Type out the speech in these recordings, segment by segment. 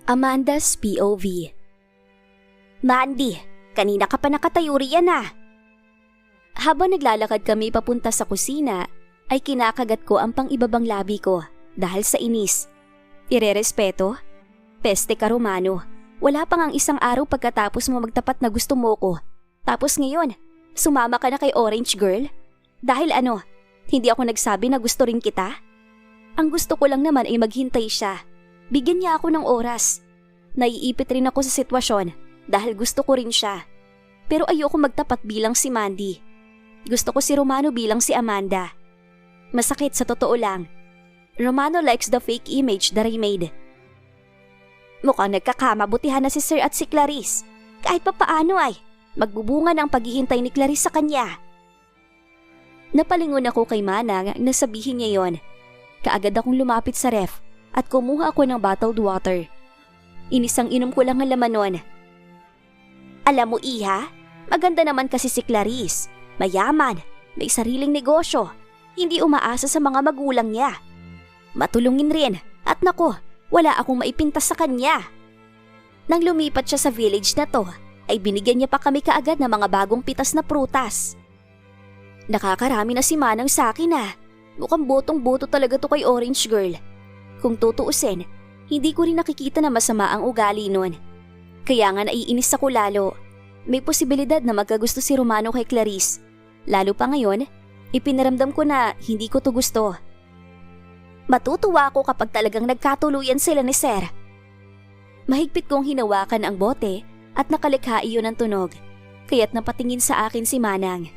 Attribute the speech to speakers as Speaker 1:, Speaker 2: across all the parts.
Speaker 1: Amanda's POV. Mandy, kanina ka pa nakatayo riyan ah. Habang naglalakad kami papunta sa kusina, ay kinakagat ko ang pang-ibabang labi ko dahil sa inis. Irerespeto? Peste ka, Romano. Wala pang ang isang araw pagkatapos mo magtapat na gusto mo ko. Tapos ngayon, sumama ka na kay Orange Girl? Dahil ano, hindi ako nagsabi na gusto rin kita? Ang gusto ko lang naman ay maghintay siya. Bigyan niya ako ng oras. Naiipit rin ako sa sitwasyon dahil gusto ko rin siya. Pero ayoko magtapat bilang si Mandy. Gusto ko si Romano bilang si Amanda. Masakit sa totoo lang. Romano likes the fake image that I made. Mukhang nagkakamabutihan na si Sir at si Clarice. Kahit pa paano ay magbubunga ng paghihintay ni Clarice sa kanya. Napalingon ako kay Manang na sabihin niya yon. Kaagad akong lumapit sa ref at kumuha ako ng bottled water. Inisang inom ko lang ang laman nun. Alam mo Iha, maganda naman kasi si Clarice. Mayaman, may sariling negosyo, hindi umaasa sa mga magulang niya. Matulungin rin at nako, wala akong maipintas sa kanya. Nang lumipat siya sa village na to, ay binigyan niya pa kami kaagad ng mga bagong pitas na prutas. Nakakarami na si Manang sa akin ah. Mukhang botong-boto talaga to kay Orange Girl. Kung tutuusin, hindi ko rin nakikita na masama ang ugali nun. Kaya nga naiinis ako lalo. May posibilidad na magkagusto si Romano kay Clarice. Lalo pa ngayon, ipinaramdam ko na hindi ko to gusto. Matutuwa ako kapag talagang nagkatuluyan sila ni Sir. Mahigpit kong hinawakan ang bote at nakalikha iyon ng tunog. Kaya't napatingin sa akin si Manang.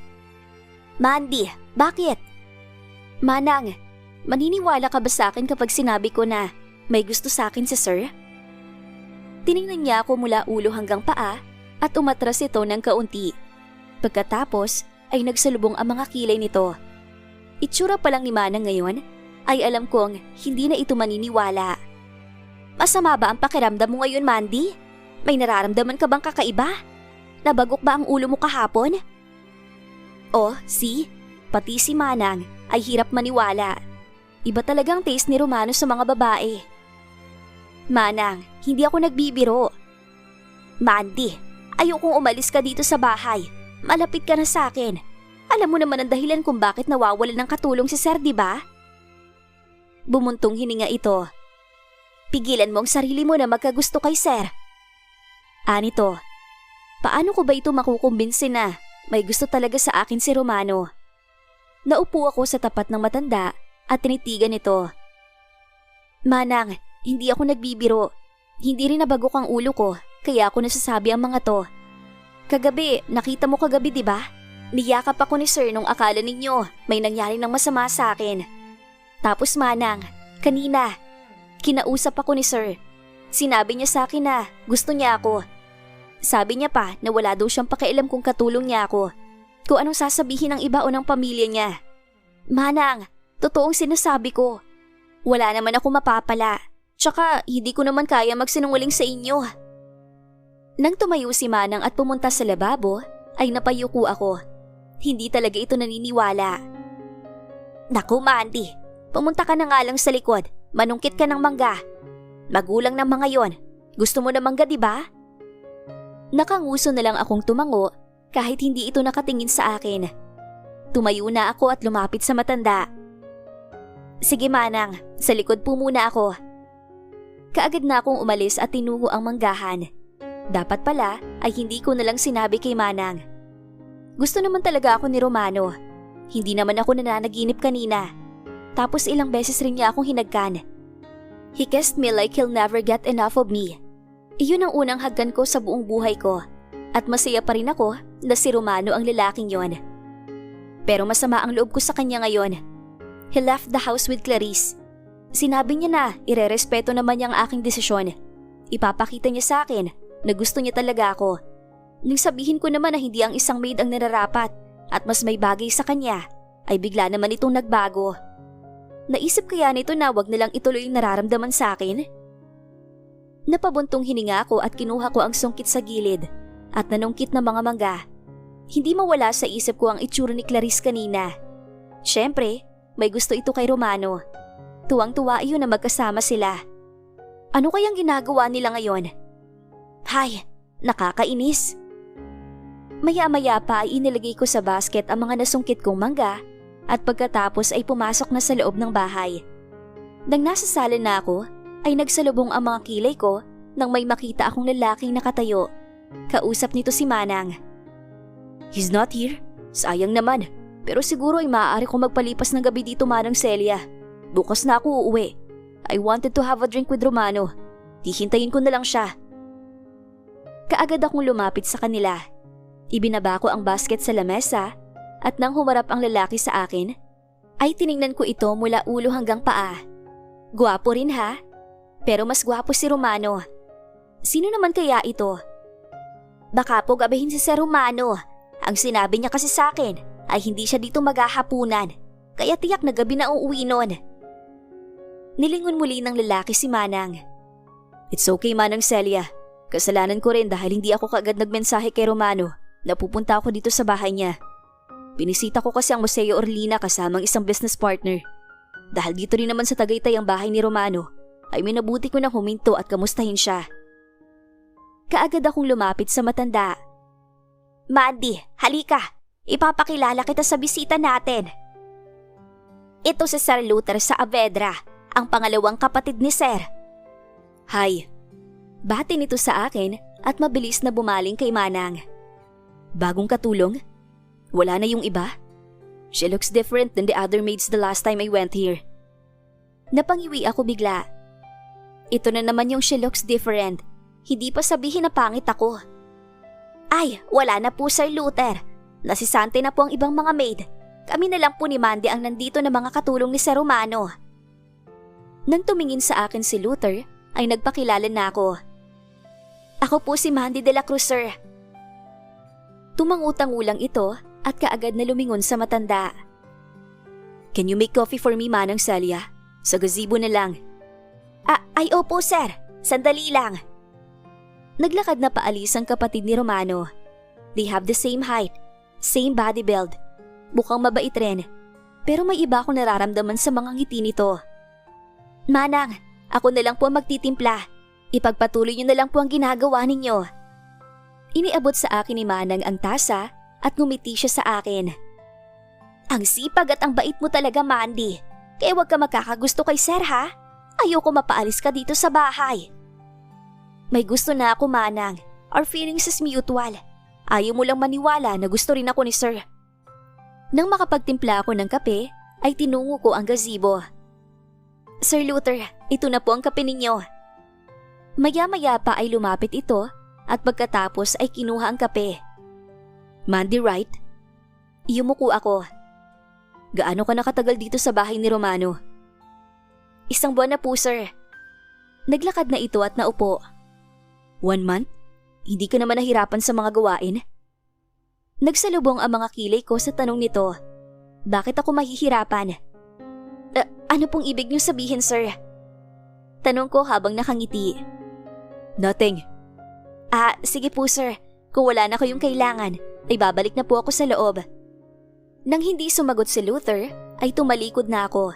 Speaker 1: Mandy, bakit? Manang, maniniwala ka ba sa akin kapag sinabi ko na may gusto sa akin si Sir? Tiningnan niya ako mula ulo hanggang paa at umatras ito ng kaunti. Pagkatapos ay nagsalubong ang mga kilay nito. Itsura pa lang ni Manang ngayon ay alam kong hindi na ito maniniwala. Masama ba ang pakiramdam mo ngayon, Mandy? May nararamdaman ka bang kakaiba? Nabagok ba ang ulo mo kahapon? Oh, see? Pati si Manang ay hirap maniwala. Iba talagang taste ni Romano sa mga babae. Manang, hindi ako nagbibiro. Mandy, ayokong umalis ka dito sa bahay. Malapit ka na sa akin. Alam mo naman ang dahilan kung bakit nawawalan ng katulong si Sir, di ba? Bumuntong hininga ito. Pigilan mo ang sarili mo na magkagusto kay Sir. Anito, paano ko ba ito makukumbinsi na may gusto talaga sa akin si Romano? Naupo ako sa tapat ng matanda at tinitigan ito. Manang, hindi ako nagbibiro. Hindi rin nabagok ang ulo ko, kaya ako nasasabi ang mga to. Kagabi, nakita mo kagabi di ba? Niyakap ako ni Sir nung akala ninyo may nangyari ng masama sa akin. Tapos Manang, kanina, kinausap ako ni Sir. Sinabi niya sa akin na gusto niya ako. Sabi niya pa na wala daw siyang pakialam kung katulong niya ako. Kung anong sasabihin ng iba o ng pamilya niya. Manang, totoong sinasabi ko. Wala naman ako mapapala. Tsaka hindi ko naman kaya magsinungaling sa inyo. Nang tumayo si Manang at pumunta sa lababo, ay napayuko ako. Hindi talaga ito naniniwala. Naku Mandy, pumunta ka na nga lang sa likod. Manungkit ka ng mangga. Magulang ng mga yon. Gusto mo na mangga di ba? Nakanguso na lang akong tumango kahit hindi ito nakatingin sa akin. Tumayo na ako at lumapit sa matanda. Sige Manang, sa likod po muna ako. Kaagad na akong umalis at tinungo ang manggahan. Dapat pala ay hindi ko na lang sinabi kay Manang. Gusto naman talaga ako ni Romano. Hindi naman ako nananaginip kanina. Tapos ilang beses rin niya akong hinagkan. He kissed me like he'll never get enough of me. Iyon ang unang hagkan ko sa buong buhay ko. At masaya pa rin ako na si Romano ang lalaking yon. Pero masama ang loob ko sa kanya ngayon. He left the house with Clarice. Sinabi niya na irerespeto naman niya ang aking desisyon. Ipapakita niya sa akin na gusto niya talaga ako. Nang sabihin ko naman na hindi ang isang maid ang nararapat at mas may bagay sa kanya, ay bigla naman itong nagbago. Naisip kaya nito na wag nilang ituloy yung nararamdaman sa akin? Napabuntong hininga ako at kinuha ko ang sungkit sa gilid at nanungkit na mga mangga. Hindi mawala sa isip ko ang itsura ni Clarice kanina. Siyempre, may gusto ito kay Romano. Tuwang-tuwa iyon na magkasama sila. Ano kayang ginagawa nila ngayon? Hay, nakakainis. Maya-maya pa ay inilagay ko sa basket ang mga nasungkit kong mangga at pagkatapos ay pumasok na sa loob ng bahay. Nang nasa sala na ako, ay nagsalubong ang mga kilay ko nang may makita akong lalaking nakatayo. Kausap nito si Manang. He's not here? Sayang naman. Pero siguro ay maaari kong magpalipas ng gabi dito, Manang Celia. Bukas na ako uuwi. I wanted to have a drink with Romano. Hihintayin ko na lang siya. Kaagad akong lumapit sa kanila. Ibinaba ko ang basket sa lamesa at nang humarap ang lalaki sa akin, ay tiningnan ko ito mula ulo hanggang paa. Gwapo rin ha? Pero mas gwapo si Romano. Sino naman kaya ito? Baka po gabihin si Sir Romano. Ang sinabi niya kasi sa akin ay hindi siya dito maghahapunan. Kaya tiyak na gabi na uuwi nun. Nilingon muli ng lalaki si Manang. It's okay, Manang Celia. Kasalanan ko rin dahil hindi ako kaagad nagmensahe kay Romano na pupunta ako dito sa bahay niya. Binisita ko kasi ang Museo Orlina kasamang isang business partner. Dahil dito rin naman sa Tagaytay ang bahay ni Romano, ay minabuti ko na huminto at kamustahin siya. Kaagad akong lumapit sa matanda. Mandy, halika. Ipapakilala kita sa bisita natin. Ito si Sir Luther Saavedra, ang pangalawang kapatid ni Sir. Hi. Bati nito sa akin at mabilis na bumaling kay Manang. Bagong katulong? Wala na yung iba? She looks different than the other maids the last time I went here. Napangiwi ako bigla. Ito na naman yung she looks different. Hindi pa sabihin na pangit ako. Ay, wala na po Sir Luther. Nasisante na po ang ibang mga maid. Kami na lang po ni Mandy ang nandito na mga katulong ni Sir Romano. Nang tumingin sa akin si Luther, ay nagpakilala na ako. Ako po si Mandy de la Cruz, sir. Tumangutang-ulang ito at kaagad na lumingon sa matanda. Can you make coffee for me, Manang Celia? Sa gazebo na lang. Ay opo, sir. Sandali lang. Naglakad na paalis ang kapatid ni Romano. They have the same height, same body build. Mukhang mabait rin. Pero may iba akong nararamdaman sa mga ngiti nito. Manang, ako na lang po ang magtitimpla. Ipagpatuloy niyo na lang po ang ginagawa ninyo. Iniabot sa akin ni Manang ang tasa at ngumiti siya sa akin. Ang sipag at ang bait mo talaga, Mandy. Kaya huwag ka magkakagusto kay Sir, ha? Ayoko mapaalis ka dito sa bahay. May gusto na ako, Manang. Our feelings is mutual. Ayaw mo lang maniwala na gusto rin ako ni Sir. Nang makapagtimpla ako ng kape, ay tinungo ko ang gazebo. Sir Luther, ito na po ang kape ninyo. Maya-maya pa ay lumapit ito at pagkatapos ay kinuha ang kape. Mandy, right? Yumuko ako. Gaano ka nakatagal dito sa bahay ni Romano? 1 buwan na po, sir. Naglakad na ito at naupo. 1 month? Hindi ka naman nahirapan sa mga gawain? Nagsalubong ang mga kilay ko sa tanong nito. Bakit ako mahihirapan? Ano pong ibig niyo sabihin, sir? Tanong ko habang nakangiti. Nothing. Sige po, sir. Kung wala na kayong kailangan, ay babalik na po ako sa loob. Nang hindi sumagot si Luther, ay tumalikod na ako.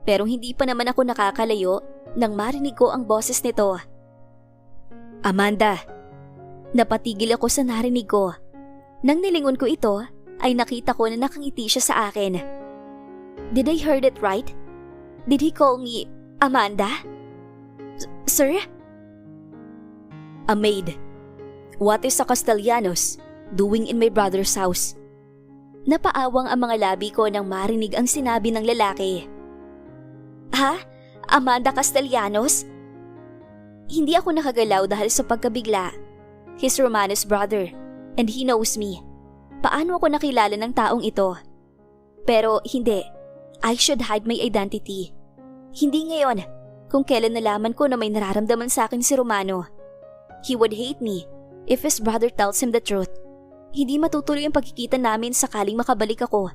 Speaker 1: Pero hindi pa naman ako nakakalayo nang marinig ko ang boses nito. Amanda. Napatigil ako sa narinig ko. Nang nilingon ko ito, ay nakita ko na nakangiti siya sa akin. Did I heard it right? Did he call me Amanda? Sir? A maid. What is a Castellanos doing in my brother's house? Napaawang ang mga labi ko nang marinig ang sinabi ng lalaki. Ha? Amanda Castellanos? Hindi ako nakagalaw dahil sa pagkabigla. He's Romano's brother and he knows me. Paano ako nakilala ng taong ito? Pero hindi. I should hide my identity. Hindi ngayon, kung kailan nalaman ko na may nararamdaman sa akin si Romano. He would hate me if his brother tells him the truth. Hindi matutuloy ang pagkikita namin sakaling makabalik ako.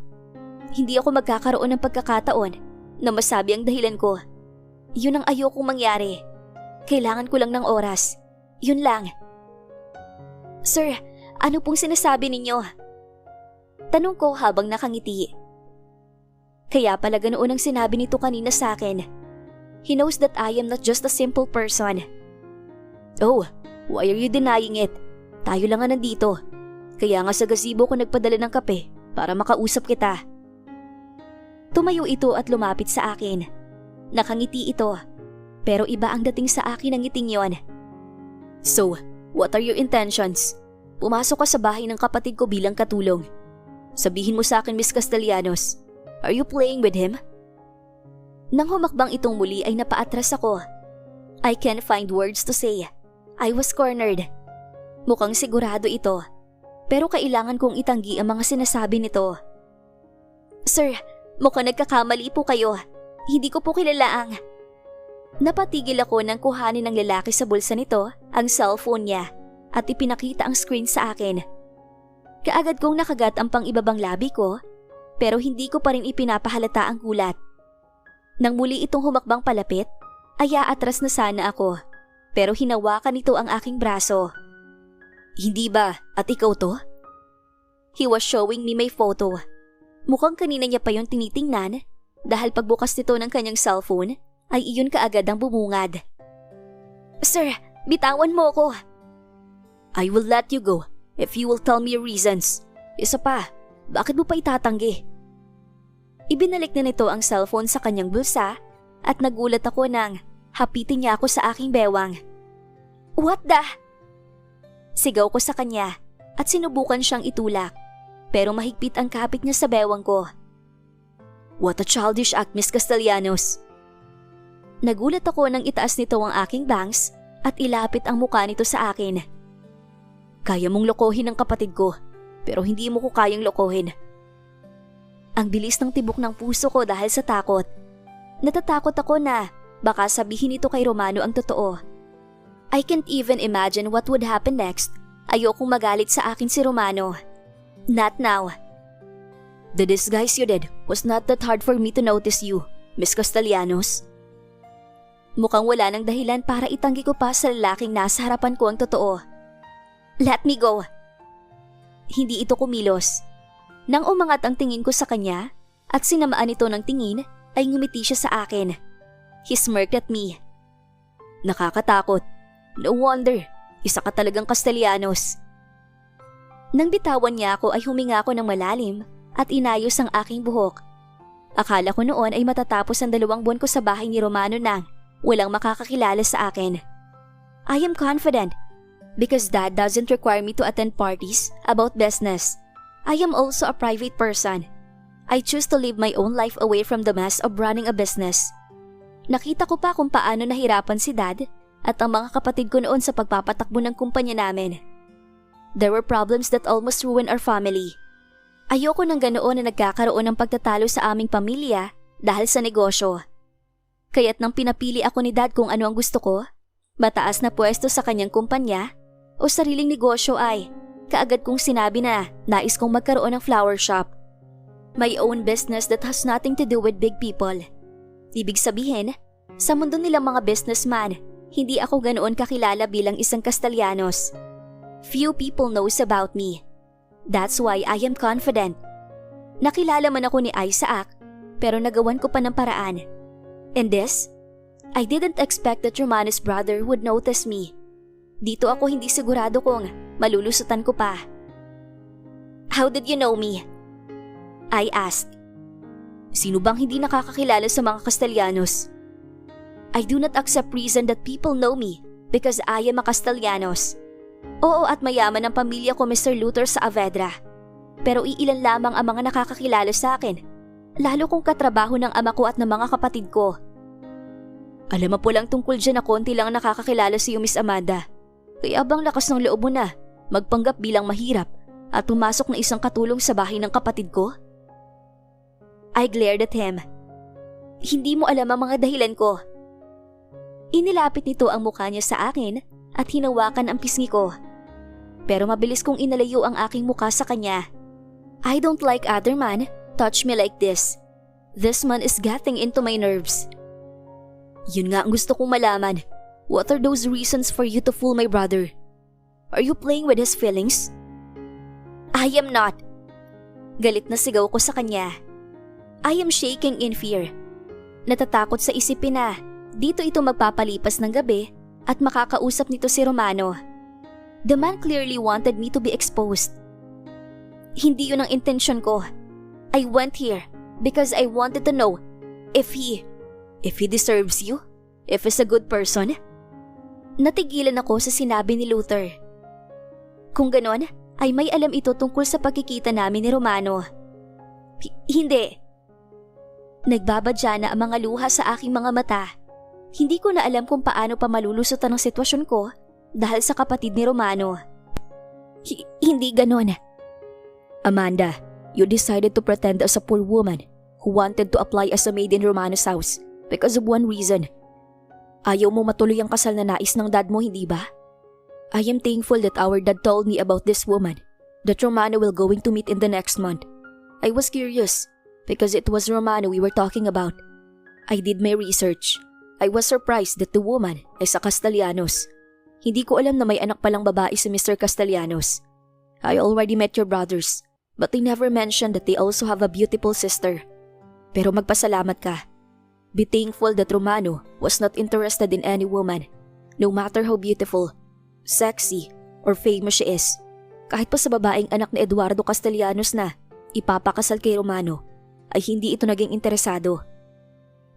Speaker 1: Hindi ako magkakaroon ng pagkakataon na masabi ang dahilan ko. Yun ang ayokong mangyari. Kailangan ko lang ng oras. Yun lang. Sir, ano pong sinasabi ninyo? Tanong ko habang nakangiti. Kaya pala ganoon ang sinabi nito kanina sa akin. He knows that I am not just a simple person. Oh, why are you denying it? Tayo lang nga nandito. Kaya nga sa gazebo ko nagpadala ng kape para makausap kita. Tumayo ito at lumapit sa akin. Nakangiti ito, pero iba ang dating sa akin ng ngiting yon. So, what are your intentions? Pumasok ka sa bahay ng kapatid ko bilang katulong. Sabihin mo sa akin, Miss Castellanos, are you playing with him? Nang humakbang itong muli ay napaatras ako. I can't find words to say. I was cornered. Mukhang sigurado ito, pero kailangan kong itanggi ang mga sinasabi nito. Sir, mukhang nagkakamali po kayo. Hindi ko po kilala ang... Napatigil ako nang kuhanin ng lalaki sa bulsa nito ang cellphone niya at ipinakita ang screen sa akin. Kaagad kong nakagat ang pang-ibabang labi ko, pero hindi ko pa rin ipinapahalata ang gulat. Nang muli itong humakbang palapit, ay aatras na sana ako, pero hinawakan nito ang aking braso. Hindi ba? At ikaw to? He was showing me my photo. Mukhang kanina niya pa yung tinitingnan dahil pagbukas nito ng kanyang cellphone ay iyon kaagad ang bumungad. Sir, bitawan mo ako. I will let you go if you will tell me your reasons. Isa pa, bakit mo pa itatanggi? Ibinalik na nito ang cellphone sa kanyang bulsa at nagulat ako nang hapitin niya ako sa aking bewang. What the? Sigaw ko sa kanya at sinubukan siyang itulak, pero mahigpit ang kapit niya sa bewang ko. What a childish act, Miss Castellanos. Nagulat ako nang itaas nito ang aking bangs at ilapit ang mukha nito sa akin. Kaya mong lokohin ang kapatid ko, pero hindi mo ko kayang lokohin. Ang bilis ng tibok ng puso ko dahil sa takot. Natatakot ako na baka sabihin nito kay Romano ang totoo. I can't even imagine what would happen next. Ayokong magalit sa akin si Romano. Not now. The disguise you did was not that hard for me to notice you, Miss Castellanos. Mukhang wala nang dahilan para itanggi ko pa sa lalaking nasa harapan ko ang totoo. Let me go. Hindi ito kumilos. Nang umangat ang tingin ko sa kanya at sinamaan ito ng tingin, ay ngumiti siya sa akin. He smirked at me. Nakakatakot. No wonder, isa ka talagang Castellanos. Nang bitawan niya ako ay huminga ako ng malalim at inayos ang aking buhok. Akala ko noon ay matatapos ang 2 buwan ko sa bahay ni Romano nang walang makakakilala sa akin. I am confident because Dad doesn't require me to attend parties about business. I am also a private person. I choose to live my own life away from the mess of running a business. Nakita ko pa kung paano nahirapan si Dad at ang mga kapatid ko noon sa pagpapatakbo ng kumpanya namin. There were problems that almost ruined our family. Ayoko nang ganoon na nagkakaroon ng pagtatalo sa aming pamilya dahil sa negosyo. Kaya't nang pinapili ako ni Dad kung ano ang gusto ko, mataas na pwesto sa kanyang kumpanya o sariling negosyo ay kaagad kong sinabi na nais kong magkaroon ng flower shop. My own business that has nothing to do with big people. Ibig sabihin, sa mundo nilang mga businessman, hindi ako ganoon kakilala bilang isang Castellanos. Few people knows about me. That's why I am confident. Nakilala man ako ni Isaac, pero nagawan ko pa ng paraan. And this, I didn't expect that Romano's brother would notice me. Dito ako hindi sigurado kung malulusutan ko pa. How did you know me? I asked. Sino bang hindi nakakakilala sa mga Castellanos? I do not accept reason that people know me because I am a Castellanos. Oo, at mayaman ang pamilya ko, Mr. Luther Saavedra. Pero iilan lamang ang mga nakakakilala sa akin, lalo kung katrabaho ng ama ko at ng mga kapatid ko. Alam mo po lang tungkol dyan na konti lang nakakakilala sa iyo, Miss Amanda. Kaya bang lakas ng loob mo na magpanggap bilang mahirap at pumasok na isang katulong sa bahay ng kapatid ko? I glared at him. Hindi mo alam ang mga dahilan ko. Inilapit nito ang mukha niya sa akin at hinawakan ang pisngi ko. Pero mabilis kong inalayo ang aking mukha sa kanya. I don't like other man touch me like this. This man is getting into my nerves. Yun nga ang gusto kong malaman. What are those reasons for you to fool my brother? Are you playing with his feelings? I am not. Galit na sigaw ko sa kanya. I am shaking in fear. Natatakot sa isipin na Dito ito magpapalipas ng gabi at makakausap nito si Romano. The man clearly wanted me to be exposed. Hindi yun ang intensyon ko. I went here because I wanted to know if he deserves you, if he's a good person. Natigilan ako sa sinabi ni Luther. Kung ganon, ay may alam ito tungkol sa pagkikita namin ni Romano. Hindi. Nagbabadya na ang mga luha sa aking mga mata. Hindi ko na alam kung paano pa malulusutan ang sitwasyon ko dahil sa kapatid ni Romano. Hindi ganon. Amanda, you decided to pretend as a poor woman who wanted to apply as a maid in Romano's house because of one reason. Ayaw mo matuloy ang kasal na nais ng dad mo, hindi ba? I am thankful that our dad told me about this woman that Romano will going to meet in the next month. I was curious because it was Romano we were talking about. I did my research. I was surprised that the woman is a Castellanos. Hindi ko alam na may anak palang babae si Mr. Castellanos. I already met your brothers, but they never mentioned that they also have a beautiful sister. Pero magpasalamat ka. Be thankful that Romano was not interested in any woman, no matter how beautiful, sexy, or famous she is. Kahit pa sa babaeng anak ni Eduardo Castellanos na ipapakasal kay Romano, ay hindi ito naging interesado.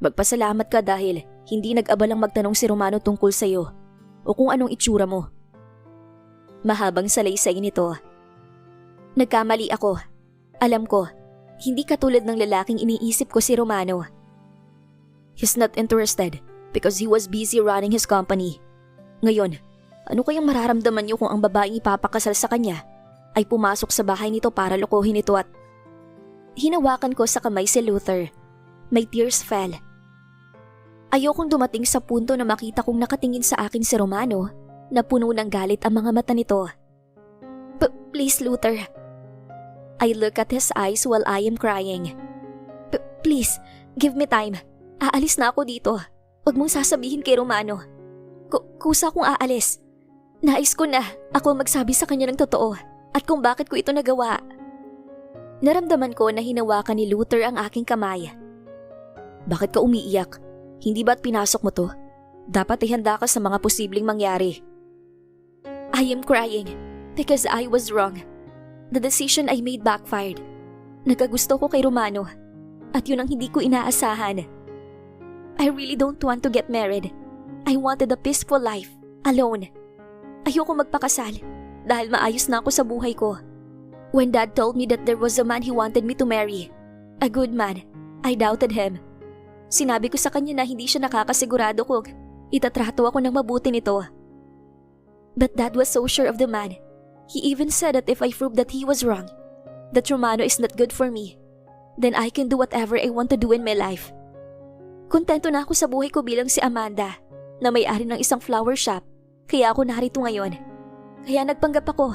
Speaker 1: Magpasalamat ka dahil hindi nag-abalang magtanong si Romano tungkol sa'yo o kung anong itsura mo. Mahabang salaysay nito. Nagkamali ako. Alam ko, hindi katulad ng lalaking iniisip ko si Romano. He's not interested because he was busy running his company. Ngayon, ano kayang mararamdaman niyo kung ang babaeng ipapakasal sa kanya ay pumasok sa bahay nito para lokohin ito at... Hinawakan ko sa kamay si Luther. My tears fell. Ayokong dumating sa punto na makita kong nakatingin sa akin si Romano na puno ng galit ang mga mata nito. Please, Luther. I look at his eyes while I am crying. Please, give me time. Aalis na ako dito. Huwag mong sasabihin kay Romano. Kusa akong aalis. Nais ko na ako magsabi sa kanya ng totoo at kung bakit ko ito nagawa. Naramdaman ko na hinawakan ni Luther ang aking kamay. Bakit ka umiiyak? Hindi ba't pinasok mo to? Dapat ihanda ka sa mga posibleng mangyari. I am crying because I was wrong. The decision I made backfired. Nagkagusto ko kay Romano at yun ang hindi ko inaasahan. I really don't want to get married. I wanted a peaceful life, alone. Ayoko magpakasal dahil maayos na ako sa buhay ko. When Dad told me that there was a man he wanted me to marry, a good man, I doubted him. Sinabi ko sa kanya na hindi siya nakakasigurado kung itatrato ako ng mabuti nito. But Dad was so sure of the man. He even said that if I proved that he was wrong, that Romano is not good for me, then I can do whatever I want to do in my life. Kontento na ako sa buhay ko bilang si Amanda, na may-ari ng isang flower shop, kaya ako narito ngayon. Kaya nagpanggap ako,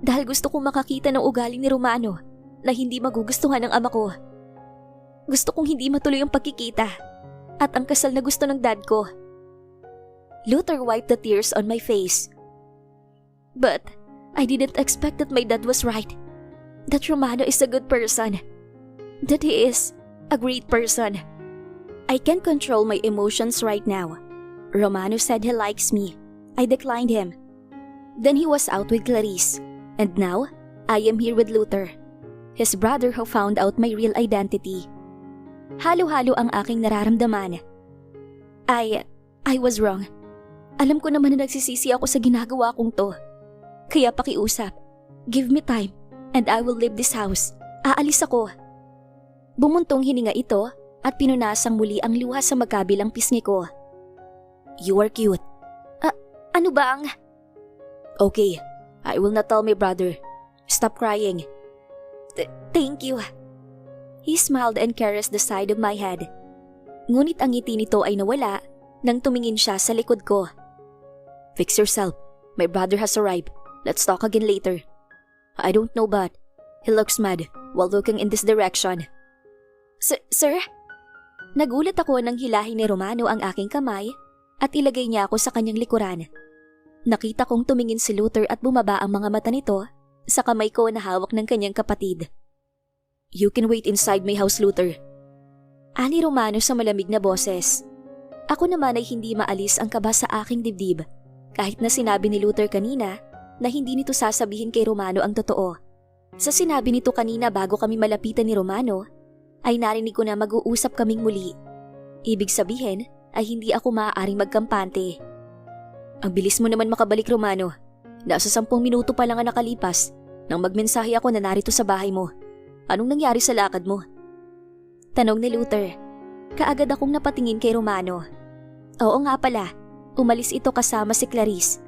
Speaker 1: dahil gusto kong makakita ng ugaling ni Romano na hindi magugustuhan ng ama ko. Gusto kong hindi matuloy ang pagkikita at ang kasal na gusto ng dad ko. Luther wiped the tears on my face. But I didn't expect that my dad was right. That Romano is a good person. That he is a great person. I can't control my emotions right now. Romano said he likes me. I declined him. Then he was out with Clarice. And now, I am here with Luther, his brother who found out my real identity. Halo-halo ang aking nararamdaman. I was wrong. Alam ko naman na nagsisisi ako sa ginagawa kong to. Kaya pakiusap, give me time and I will leave this house. Aalis ako. Bumuntong hininga ito at pinunasang muli ang luha sa magkabilang pisngi ko. You are cute. Ano ba ang... Okay, I will not tell my brother. Stop crying. Thank you. He smiled and caressed the side of my head. Ngunit ang ngiti nito ay nawala nang tumingin siya sa likod ko. Fix yourself. My brother has arrived. Let's talk again later. I don't know but he looks mad while looking in this direction. Sir? Nagulat ako nang hilahin ni Romano ang aking kamay at ilagay niya ako sa kanyang likuran. Nakita kong tumingin si Luther at bumaba ang mga mata nito sa kamay ko na hawak ng kanyang kapatid. You can wait inside my house, Luther. Ani Romano sa malamig na boses. Ako naman ay hindi maalis ang kaba sa aking dibdib kahit na sinabi ni Luther kanina na hindi nito sasabihin kay Romano ang totoo. Sa sinabi nito kanina bago kami malapitan ni Romano, ay narinig ko na mag-uusap kaming muli. Ibig sabihin ay hindi ako maaaring magkampante. Ang bilis mo naman makabalik, Romano. Nasa 10 minuto pa lang ang nakalipas nang magmensahe ako na narito sa bahay mo. Anong nangyari sa lakad mo? Tanong ni Luther. Kaagad akong napatingin kay Romano. Oo nga pala, umalis ito kasama si Clarice.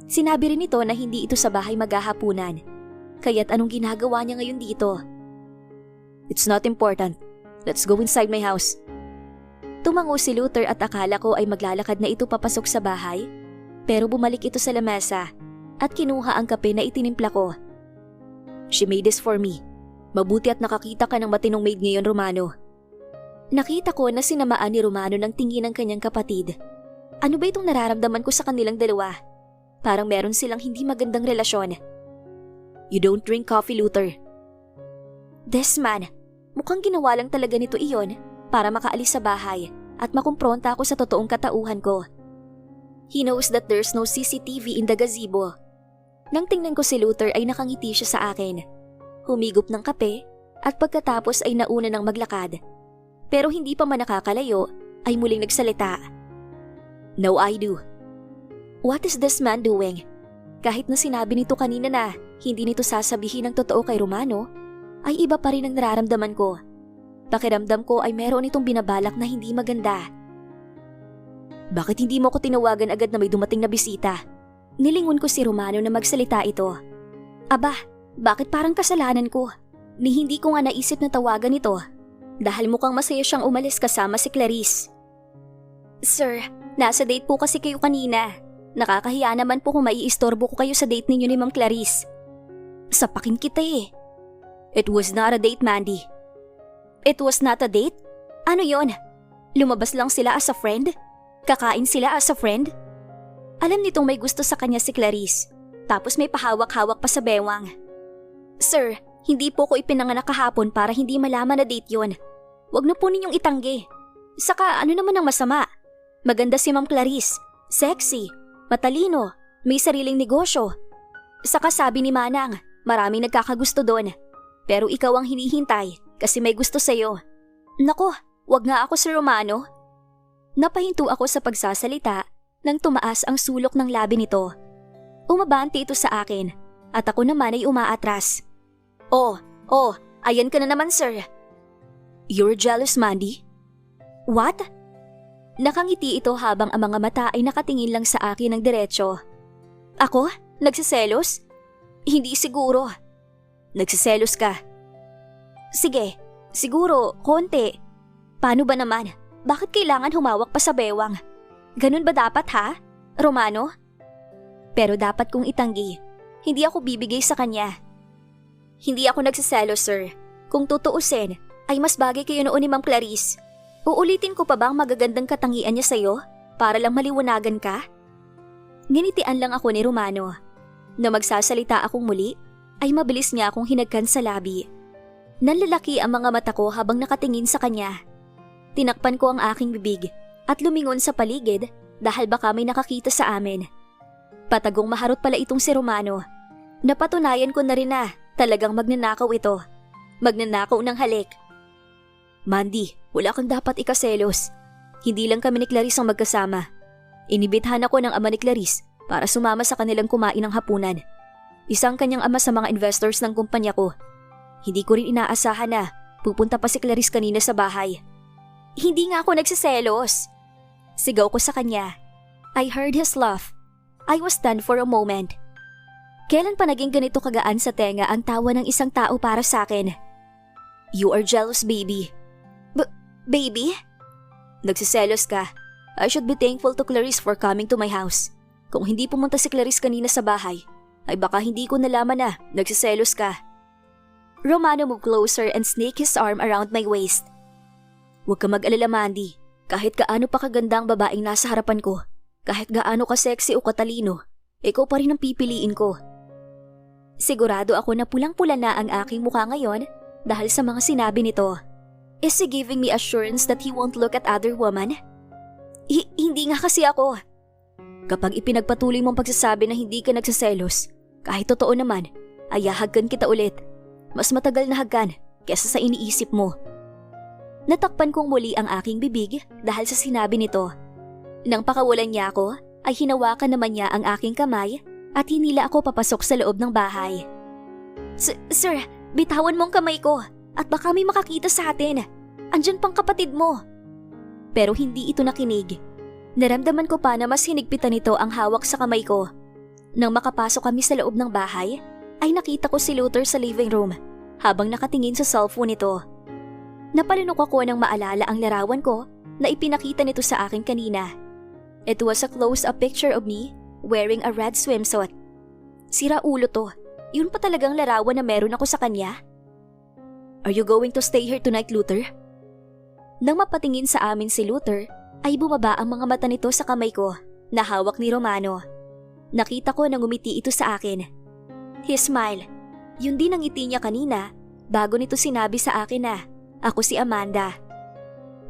Speaker 1: Sinabi rin ito na hindi ito sa bahay maghahapunan. Kaya't anong ginagawa niya ngayon dito? It's not important. Let's go inside my house. Tumango si Luther at akala ko ay maglalakad na ito papasok sa bahay. Pero bumalik ito sa lamesa at kinuha ang kape na itinimpla ko. She made this for me. Mabuti at nakakita ka ng matinong maid ngayon, Romano. Nakita ko na sinamaan ni Romano ng tingin ng kanyang kapatid. Ano ba itong nararamdaman ko sa kanilang dalawa? Parang meron silang hindi magandang relasyon. You don't drink coffee, Luther. Desman, mukhang ginawa lang talaga nito iyon para makaalis sa bahay at makumpronta ako sa totoong katauhan ko. He knows that there's no CCTV in the gazebo. Nang tingnan ko si Luther ay nakangiti siya sa akin. Humigop ng kape at pagkatapos ay nauna ng maglakad. Pero hindi pa man nakakalayo ay muling nagsalita. No, I do. What is this man doing? Kahit na sinabi nito kanina na hindi nito sasabihin ang totoo kay Romano, ay iba pa rin ang nararamdaman ko. Pakiramdam ko ay meron itong binabalak na hindi maganda. Bakit hindi mo ko tinawagan agad na may dumating na bisita? Nilingon ko si Romano na magsalita ito. Aba, bakit parang kasalanan ko? Ni hindi ko nga naisip na tawagan ito dahil mukhang masaya siyang umalis kasama si Clarice. Sir, nasa date po kasi kayo kanina. Nakakahiya naman po kung maiistorbo ko kayo sa date ninyo ni Ma'am Clarice. Sapakin kita eh. It was not a date, Mandy. It was not a date? Ano yon? Lumabas lang sila as a friend? Kakain sila as a friend? Alam nitong may gusto sa kanya si Clarice. Tapos may pahawak-hawak pa sa bewang. Sir, hindi po ko ipinanganak kahapon para hindi malaman na date yon. Huwag na po ninyong itanggi. Saka ano naman ang masama? Maganda si Ma'am Clarice. Sexy. Matalino. May sariling negosyo. Saka sabi ni Manang, maraming nagkakagusto doon. Pero ikaw ang hinihintay kasi may gusto sa'yo. Nako, wag nga ako, Sir Romano. Napahinto ako sa pagsasalita nang tumaas ang sulok ng labi nito. Umabante ito sa akin at ako naman ay umaatras. Oh, ayan ka na naman, sir. You're jealous, Mandy? What? Nakangiti ito habang ang mga mata ay nakatingin lang sa akin ng diretsyo. Ako? Nagsiselos? Hindi siguro. Nagsiselos ka? Sige, siguro, konti. Paano ba naman? Bakit kailangan humawak pa sa bewang? Ganun ba dapat ha, Romano? Pero dapat kong itanggi. Hindi ako bibigay sa kanya. Hindi ako nagsiselos, sir. Kung tutuusin, ay mas bagay kayo noon ni Ma'am Clarice. Uulitin ko pa ba ang magagandang katangian niya sa'yo para lang maliwanagan ka? Nginitian lang ako ni Romano. Na magsasalita akong muli, ay mabilis niya akong hinagkan sa labi. Nanlalaki ang mga mata ko habang nakatingin sa kanya. Tinakpan ko ang aking bibig at lumingon sa paligid dahil baka may nakakita sa amin. Patagong maharot pala itong si Romano. Napatunayan ko na rin na talagang magnanakaw ito. Magnanakaw ng halik. Mandy, wala kang dapat ikaselos. Hindi lang kami ni Clarice ang magkasama. Inibithan ako ng ama ni Clarice para sumama sa kanilang kumain ng hapunan. Isang kanyang ama sa mga investors ng kumpanya ko. Hindi ko rin inaasahan na pupunta pa si Clarice kanina sa bahay. Hindi nga ako nagsiselos. Sigaw ko sa kanya. I heard his laugh. I was stunned for a moment. Kailan pa naging ganito kagaan sa tenga ang tawa ng isang tao para sa akin? You are jealous, baby. Baby? Nagsiselos ka. I should be thankful to Clarice for coming to my house. Kung hindi pumunta si Clarice kanina sa bahay, ay baka hindi ko nalaman na nagsiselos ka. Romano moved closer and snaked his arm around my waist. Huwag ka mag-alala, Mandy. Kahit gaano pa kaganda ang babaeng nasa harapan ko, kahit gaano ka sexy o katalino, ikaw pa rin ang pipiliin ko. Sigurado ako na pulang-pula na ang aking mukha ngayon dahil sa mga sinabi nito. Is he giving me assurance that he won't look at other woman? Hindi nga kasi ako. Kapag ipinagpatuloy mong pagsasabi na hindi ka nagsaselos, kahit totoo naman, ay hahagkan kita ulit. Mas matagal na hagkan kesa sa iniisip mo. Natakpan kong muli ang aking bibig dahil sa sinabi nito. Nang pakawalan niya ako, ay hinawakan naman niya ang aking kamay at hinila ako papasok sa loob ng bahay. Sir, bitawan mo ang kamay ko at baka may makakita sa atin. Andyan pang kapatid mo. Pero hindi ito nakinig. Naramdaman ko pa na mas hinigpitan nito ang hawak sa kamay ko. Nang makapasok kami sa loob ng bahay, ay nakita ko si Luther sa living room habang nakatingin sa cellphone nito. Napalunok ako nang maalala ang larawan ko na ipinakita nito sa akin kanina. It was a close-up picture of me wearing a red swimsuit. Sira ulo to. Yun pa talagang larawan na meron ako sa kanya? Are you going to stay here tonight, Luther? Nang mapatingin sa amin si Luther, ay bumaba ang mga mata nito sa kamay ko na hawak ni Romano. Nakita ko na ngumiti ito sa akin. He smiled. Yun din ang ngiti niya kanina bago nito sinabi sa akin na ako si Amanda.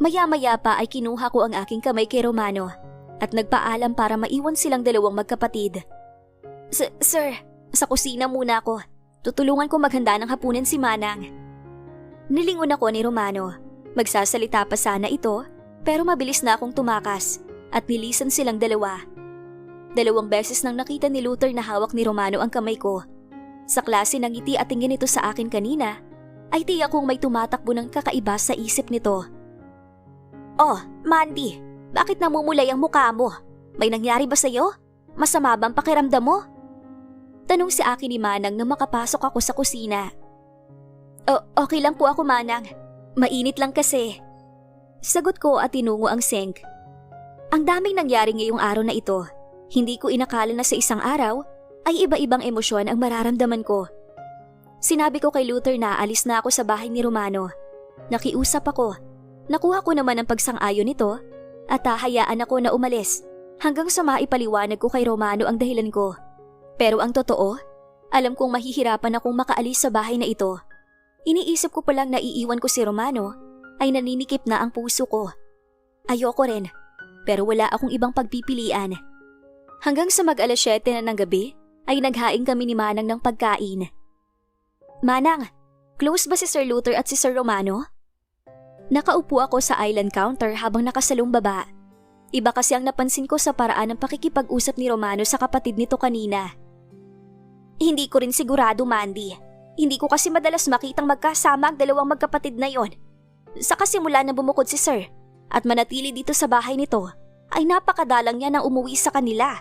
Speaker 1: Maya-maya pa ay kinuha ko ang aking kamay kay Romano at nagpaalam para maiwan silang dalawang magkapatid. Sir, sa kusina muna ako. Tutulungan ko maghanda ng hapunan si Manang. Nilingon ako ni Romano. Magsasalita pa sana ito, pero mabilis na akong tumakas at nilisan silang dalawa. 2 beses nang nakita ni Luther na hawak ni Romano ang kamay ko. Sa klase ng ngiti at tingin nito sa akin kanina, ay tiyak kong may tumatakbo ng kakaiba sa isip nito. Oh, Mandy, bakit namumulay ang mukha mo? May nangyari ba sa'yo? Masama bang pakiramdam mo? Tanong si akin ni Manang nang makapasok ako sa kusina. Okay lang po ako, Manang. Mainit lang kasi. Sagot ko at tinungo ang sink. Ang daming nangyari ngayong araw na ito. Hindi ko inakala na sa isang araw ay iba-ibang emosyon ang mararamdaman ko. Sinabi ko kay Luther na alis na ako sa bahay ni Romano. Nakiusap ako. Nakuha ko naman ang pagsang-ayon nito at hahayaan ako na umalis hanggang sa maipaliwanag ko kay Romano ang dahilan ko. Pero ang totoo, alam kong mahihirapan akong makaalis sa bahay na ito. Iniisip ko palang na iiwan ko si Romano ay naninikip na ang puso ko. Ayoko rin, pero wala akong ibang pagpipilian. Hanggang sa mag-alas 7 na ng gabi ay naghain kami ni Manang ng pagkain. Manang, close ba si Sir Luther at si Sir Romano? Nakaupo ako sa island counter habang nakasalong baba. Iba kasi ang napansin ko sa paraan ng pakikipag-usap ni Romano sa kapatid nito kanina. Hindi ko rin sigurado, Mandy. Hindi ko kasi madalas makitang magkasama ang dalawang magkapatid na yon. Sa kasimula na bumukod si Sir at manatili dito sa bahay nito, ay napakadalang niya nang umuwi sa kanila.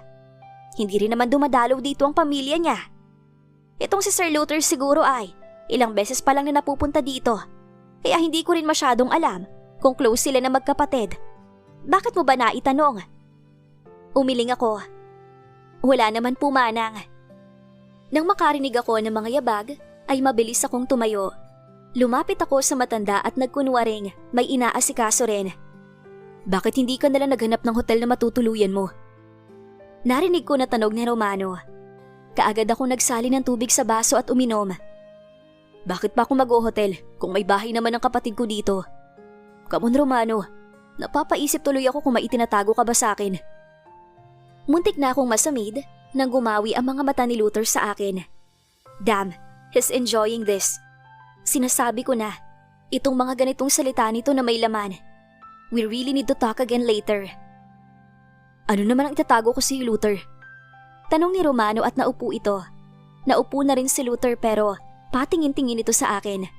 Speaker 1: Hindi rin naman dumadalaw dito ang pamilya niya. Itong si Sir Luther siguro ay ilang beses pa lang na napupunta dito. Kaya hindi ko rin masyadong alam kung close sila na magkapatid. Bakit mo ba naitanong? Umiling ako. Wala naman po, Manang. Nang makarinig ako ng mga yabag, ay mabilis akong tumayo. Lumapit ako sa matanda at nagkunwaring may inaasikaso rin. Bakit hindi ka nalang naghanap ng hotel na matutuluyan mo? Narinig ko na tanog ni Romano. Kaagad ako nagsali ng tubig sa baso at uminom. Bakit pa ako mag-o-hotel kung may bahay naman ng kapatid ko dito? Come on, Romano. Napapaisip tuloy ako kung maitinatago ka ba sa akin. Muntik na akong masamid nang gumawi ang mga mata ni Luther sa akin. Damn, he's enjoying this. Sinasabi ko na, itong mga ganitong salita nito na may laman. We really need to talk again later. Ano naman ang itatago ko si Luther? Tanong ni Romano at naupo ito. Naupo na rin si Luther pero patingin-tingin ito sa akin.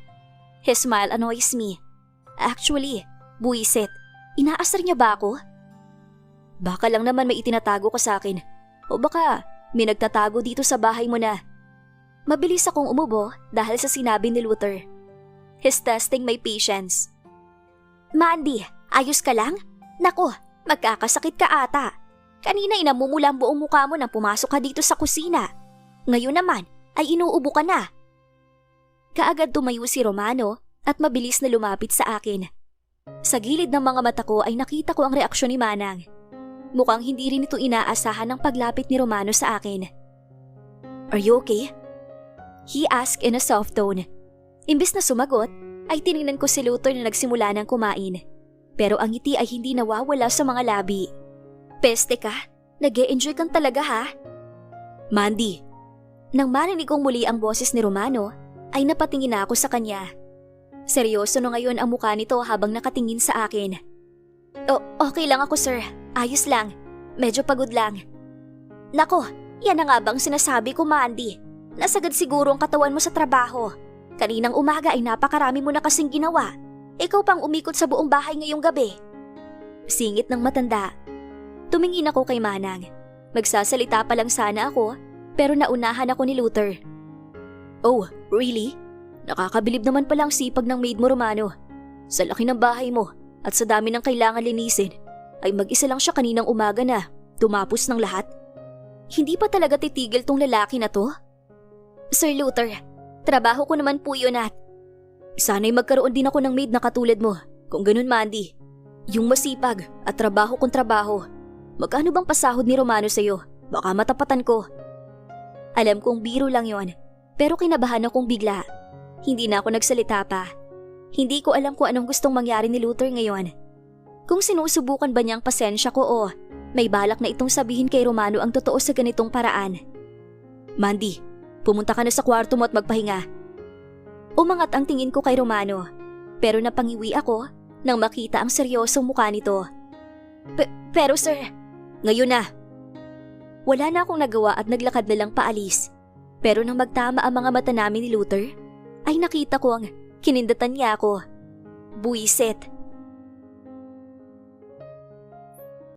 Speaker 1: His smile annoys me. Actually, buwisit. Inaasar niya ba ako? Baka lang naman may itinatago ka sa akin. O baka may nagtatago dito sa bahay mo na. Mabilis akong umubo dahil sa sinabi ni Luther. He's testing my patience. Mandy, ayos ka lang? Nako, magkakasakit ka ata. Kanina inamumula ang buong mukha mo nang pumasok ka dito sa kusina. Ngayon naman ay inuubo ka na. Kaagad tumayo si Romano at mabilis na lumapit sa akin. Sa gilid ng mga mata ko ay nakita ko ang reaksyon ni Manang. Mukhang hindi rin ito inaasahan ng paglapit ni Romano sa akin. Are you okay? He asked in a soft tone. Imbis na sumagot, ay tiningnan ko si Luther na nagsimula ng kumain. pero ang ngiti ay hindi nawawala sa mga labi. Peste ka, nag-e-enjoy kang talaga ha? Mandy. Nang marinig kong muli ang boses ni Romano, ay napatingin na ako sa kanya. Seryoso no ngayon ang mukha nito habang nakatingin sa akin. Okay lang ako sir, ayos lang, medyo pagod lang. Nako, yan na nga bang sinasabi ko Mandy? Nasagad siguro ang katawan mo sa trabaho. Kaninang umaga ay napakarami mo na kasing ginawa. Ikaw pang umikot sa buong bahay ngayong gabi. Singit ng matanda. Tumingin ako kay Manang. Magsasalita pa lang sana ako, pero naunahan ako ni Luther. Oh, really? Nakakabilib naman pala ang sipag ng maid mo Romano. Sa laki ng bahay mo at sa dami ng kailangan linisin, ay mag-isa lang siya kaninang umaga na tumapos ng lahat. Hindi pa talaga titigil tong lalaki na to? Sir Luther, trabaho ko naman po yun at sana'y magkaroon din ako ng maid na katulad mo. Kung ganun Mandy, yung masipag at trabaho kong trabaho. Magkano bang pasahod ni Romano sa'yo? Baka matapatan ko. Alam kong biro lang yon, pero kinabahan akong bigla. Hindi na ako nagsalita pa. Hindi ko alam kung anong gustong mangyari ni Luther ngayon. Kung sinusubukan ba niyang pasensya ko o may balak na itong sabihin kay Romano ang totoo sa ganitong paraan. Mandy, pumunta ka na sa kwarto mo at magpahinga. Umangat ang tingin ko kay Romano, pero napangiwi ako nang makita ang seryosong mukha nito. Pero sir, ngayon na. Wala na akong nagawa at naglakad na lang paalis. Pero nang magtama ang mga mata namin ni Luther, ay nakita ko ang kinindatan niya ako. Buwisit.